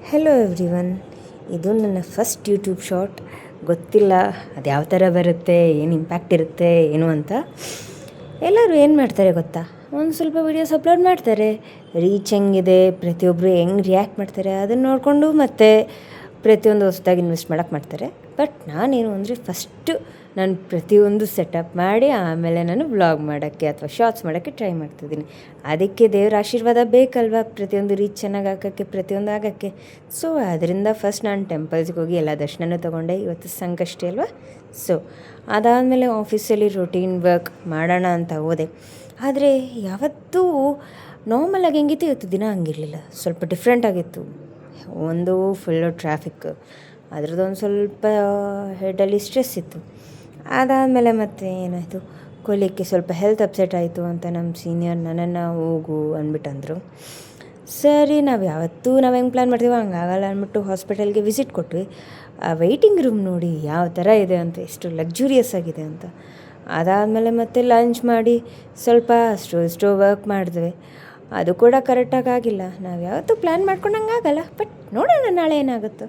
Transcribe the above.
Hello everyone, ಇದು ನನ್ನ first YouTube short. ಗೊತ್ತಿಲ್ಲ ಅದು ಯಾವ ಥರ ಬರುತ್ತೆ, ಏನು ಇಂಪ್ಯಾಕ್ಟ್ ಇರುತ್ತೆ ಏನು ಅಂತ. ಎಲ್ಲರೂ ಏನು ಮಾಡ್ತಾರೆ ಗೊತ್ತಾ, ಒಂದು ಸ್ವಲ್ಪ ವೀಡಿಯೋಸ್ ಅಪ್ಲೋಡ್ ಮಾಡ್ತಾರೆ, ರೀಚ್ ಹೆಂಗಿದೆ, ಪ್ರತಿಯೊಬ್ಬರು ಹೆಂಗೆ ರಿಯಾಕ್ಟ್ ಮಾಡ್ತಾರೆ ಅದನ್ನು ನೋಡಿಕೊಂಡು ಮತ್ತೆ ಪ್ರತಿಯೊಂದು ಹೊಸದಾಗಿ ಇನ್ವೆಸ್ಟ್ ಮಾಡೋಕ್ಕೆ ಮಾಡ್ತಾರೆ. ಬಟ್ ನಾನೇನು ಅಂದರೆ ಫಸ್ಟು ನಾನು ಪ್ರತಿಯೊಂದು ಸೆಟಪ್ ಮಾಡಿ ಆಮೇಲೆ ನಾನು ವ್ಲಾಗ್ ಮಾಡೋಕ್ಕೆ ಅಥವಾ ಶಾರ್ಟ್ಸ್ ಮಾಡೋಕ್ಕೆ ಟ್ರೈ ಮಾಡ್ತಿದ್ದೀನಿ. ಅದಕ್ಕೆ ದೇವರ ಆಶೀರ್ವಾದ ಬೇಕಲ್ವ, ಪ್ರತಿಯೊಂದು ರೀಚ್ ಚೆನ್ನಾಗಿ ಹಾಕೋಕ್ಕೆ, ಪ್ರತಿಯೊಂದು ಆಗೋಕ್ಕೆ. ಸೊ ಅದರಿಂದ ಫಸ್ಟ್ ನಾನು ಟೆಂಪಲ್ಸ್ಗೆ ಹೋಗಿ ಎಲ್ಲ ದರ್ಶನನೂ ತೊಗೊಂಡೆ. ಇವತ್ತು ಸಂಕಷ್ಟಿ ಅಲ್ವಾ. ಸೊ ಅದಾದಮೇಲೆ ಆಫೀಸಲ್ಲಿ ರೊಟೀನ್ ವರ್ಕ್ ಮಾಡೋಣ ಅಂತ ಹೋದೆ. ಆದರೆ ಯಾವತ್ತೂ ನಾರ್ಮಲಾಗಿ ಹೆಂಗಿತ್ತು ಇವತ್ತು ದಿನ ಹಂಗಿರಲಿಲ್ಲ, ಸ್ವಲ್ಪ ಡಿಫ್ರೆಂಟಾಗಿತ್ತು. ಒಂದು ಫುಲ್ಲು ಟ್ರಾಫಿಕ್, ಅದ್ರದ್ದೊಂದು ಸ್ವಲ್ಪ ಹೆಡಲ್ಲಿ ಸ್ಟ್ರೆಸ್ ಇತ್ತು. ಅದಾದಮೇಲೆ ಮತ್ತೆ ಏನಾಯಿತು, ಕೊಲಿಕ್ಕೆ ಸ್ವಲ್ಪ ಹೆಲ್ತ್ ಅಪ್ಸೆಟ್ ಆಯಿತು ಅಂತ ನಮ್ಮ ಸೀನಿಯರ್ ನನ್ನನ್ನು ಹೋಗು ಅಂದ್ಬಿಟ್ಟಂದರು. ಸರಿ, ನಾವು ಹೆಂಗೆ ಪ್ಲ್ಯಾನ್ ಮಾಡ್ತೀವೋ ಹಂಗೆ ಆಗಲ್ಲ ಅಂದ್ಬಿಟ್ಟು ಹಾಸ್ಪಿಟಲ್ಗೆ ವಿಸಿಟ್ ಕೊಟ್ವಿ. ಆ ವೆಯ್ಟಿಂಗ್ ರೂಮ್ ನೋಡಿ ಯಾವ ಥರ ಇದೆ ಅಂತ, ಎಷ್ಟು ಲಕ್ಸುರಿಯಸ್ ಆಗಿದೆ ಅಂತ. ಅದಾದಮೇಲೆ ಮತ್ತೆ ಲಂಚ್ ಮಾಡಿ ಸ್ವಲ್ಪ ಅಷ್ಟು ವರ್ಕ್ ಮಾಡಿದ್ವಿ. ಅದು ಕೂಡ ಕರೆಕ್ಟಾಗಿ ಆಗಿಲ್ಲ. ನಾವು ಯಾವತ್ತೂ ಪ್ಲ್ಯಾನ್ ಮಾಡ್ಕೊಂಡಂಗೆ ಆಗಲ್ಲ, ಬಟ್ ನೋಡೋಣ ನಾಳೆ ಏನಾಗುತ್ತೋ.